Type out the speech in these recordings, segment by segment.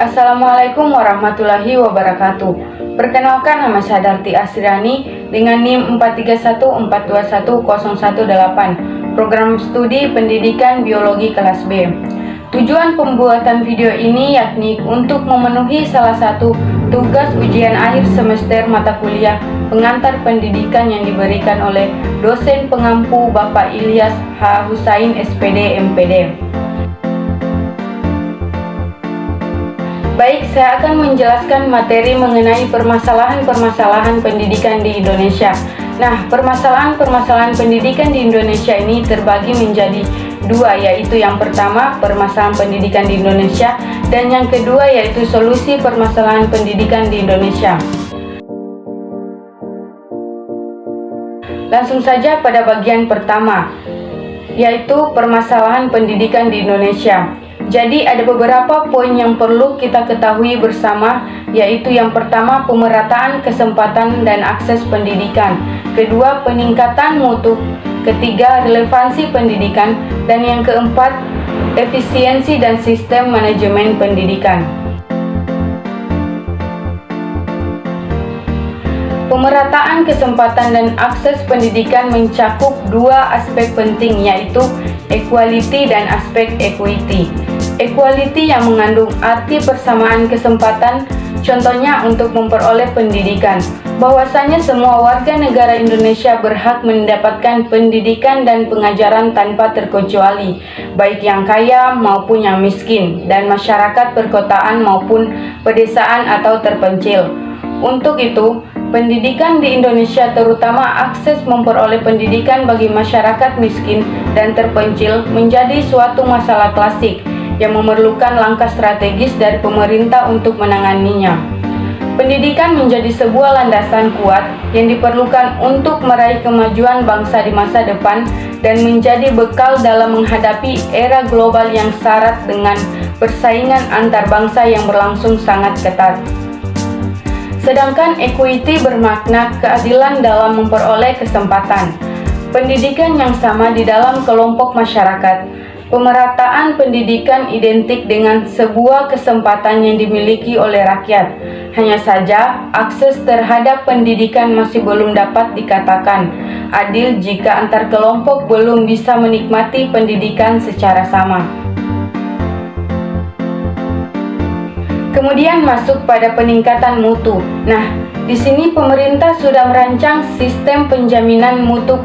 Assalamualaikum warahmatullahi wabarakatuh. Perkenalkan, nama saya Darti Asriani dengan NIM 431421018, Program Studi Pendidikan Biologi kelas B. Tujuan pembuatan video ini yakni untuk memenuhi salah satu tugas ujian akhir semester mata kuliah pengantar pendidikan yang diberikan oleh dosen pengampu Bapak Ilyas H. Husain SPD MPD. Baik, saya akan menjelaskan materi mengenai permasalahan-permasalahan pendidikan di Indonesia. Nah, permasalahan-permasalahan pendidikan di Indonesia ini terbagi menjadi dua, yaitu yang pertama, permasalahan pendidikan di Indonesia, dan yang kedua yaitu solusi permasalahan pendidikan di Indonesia. Langsung saja pada bagian pertama, yaitu permasalahan pendidikan di Indonesia. Jadi ada beberapa poin yang perlu kita ketahui bersama, yaitu yang pertama, pemerataan kesempatan dan akses pendidikan, kedua, peningkatan mutu, ketiga, relevansi pendidikan, dan yang keempat, efisiensi dan sistem manajemen pendidikan. Pemerataan kesempatan dan akses pendidikan mencakup dua aspek penting, yaitu equality dan aspek equity. Equality yang mengandung arti persamaan kesempatan, contohnya untuk memperoleh pendidikan, bahwasanya semua warga negara Indonesia berhak mendapatkan pendidikan dan pengajaran tanpa terkecuali, baik yang kaya maupun yang miskin, dan masyarakat perkotaan maupun pedesaan atau terpencil. Untuk itu, pendidikan di Indonesia, terutama akses memperoleh pendidikan bagi masyarakat miskin dan terpencil, menjadi suatu masalah klasik yang memerlukan langkah strategis dari pemerintah untuk menanganinya. Pendidikan menjadi sebuah landasan kuat yang diperlukan untuk meraih kemajuan bangsa di masa depan dan menjadi bekal dalam menghadapi era global yang syarat dengan persaingan antar bangsa yang berlangsung sangat ketat. Sedangkan equity bermakna keadilan dalam memperoleh kesempatan pendidikan yang sama di dalam kelompok masyarakat. Pemerataan pendidikan identik dengan sebuah kesempatan yang dimiliki oleh rakyat. Hanya saja, akses terhadap pendidikan masih belum dapat dikatakan adil jika antar kelompok belum bisa menikmati pendidikan secara sama. Kemudian masuk pada peningkatan mutu. Nah, di sini pemerintah sudah merancang sistem penjaminan mutu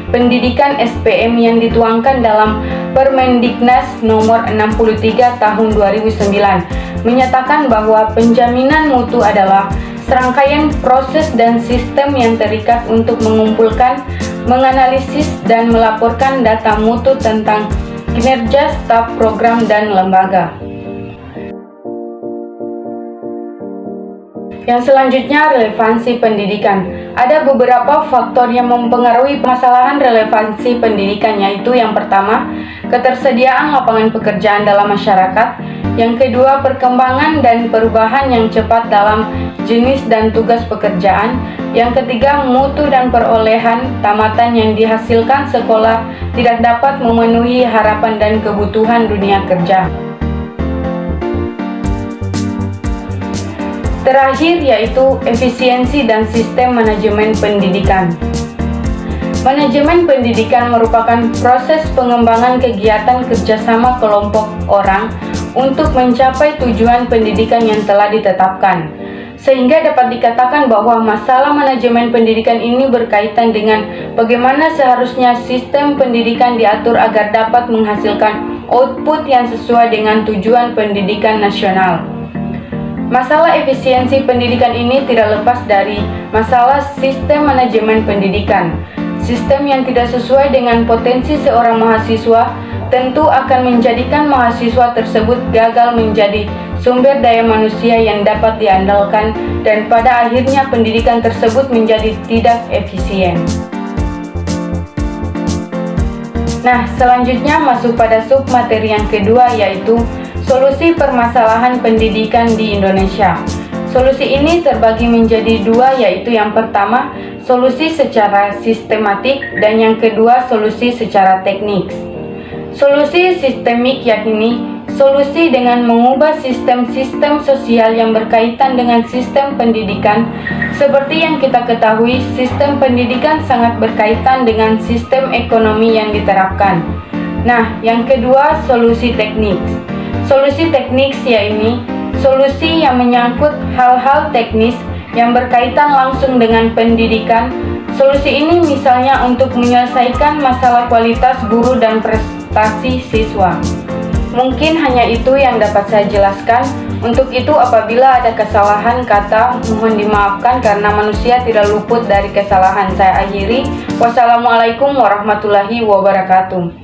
pendidikan SPM yang dituangkan dalam Permendiknas nomor 63 tahun 2009, menyatakan bahwa penjaminan mutu adalah serangkaian proses dan sistem yang terikat untuk mengumpulkan, menganalisis, dan melaporkan data mutu tentang kinerja staf program dan lembaga. Yang selanjutnya, relevansi pendidikan. Ada beberapa faktor yang mempengaruhi permasalahan relevansi pendidikan, yaitu yang pertama, ketersediaan lapangan pekerjaan dalam masyarakat. Yang kedua, perkembangan dan perubahan yang cepat dalam jenis dan tugas pekerjaan. Yang ketiga, mutu dan perolehan tamatan yang dihasilkan sekolah tidak dapat memenuhi harapan dan kebutuhan dunia kerja. Terakhir yaitu efisiensi dan sistem manajemen pendidikan. Manajemen pendidikan merupakan proses pengembangan kegiatan kerjasama kelompok orang untuk mencapai tujuan pendidikan yang telah ditetapkan. Sehingga dapat dikatakan bahwa masalah manajemen pendidikan ini berkaitan dengan bagaimana seharusnya sistem pendidikan diatur agar dapat menghasilkan output yang sesuai dengan tujuan pendidikan nasional. Masalah efisiensi pendidikan ini tidak lepas dari masalah sistem manajemen pendidikan. Sistem yang tidak sesuai dengan potensi seorang mahasiswa tentu akan menjadikan mahasiswa tersebut gagal menjadi sumber daya manusia yang dapat diandalkan, dan pada akhirnya pendidikan tersebut menjadi tidak efisien. Nah, selanjutnya masuk pada submateri yang kedua, yaitu solusi permasalahan pendidikan di Indonesia. Solusi ini terbagi menjadi dua, yaitu yang pertama, solusi secara sistematik, dan yang kedua, solusi secara teknik. Solusi sistemik yakni Solusi dengan mengubah sistem-sistem sosial yang berkaitan dengan sistem pendidikan. Seperti yang kita ketahui, sistem pendidikan sangat berkaitan dengan sistem ekonomi yang diterapkan. Nah, yang kedua, solusi teknik. Solusi teknik yaitu solusi yang menyangkut hal-hal teknis yang berkaitan langsung dengan pendidikan. Solusi ini misalnya untuk menyelesaikan masalah kualitas guru dan prestasi siswa. Mungkin hanya itu yang dapat saya jelaskan. Untuk itu, apabila ada kesalahan kata, mohon dimaafkan karena manusia tidak luput dari kesalahan. Saya akhiri. Wassalamualaikum warahmatullahi wabarakatuh.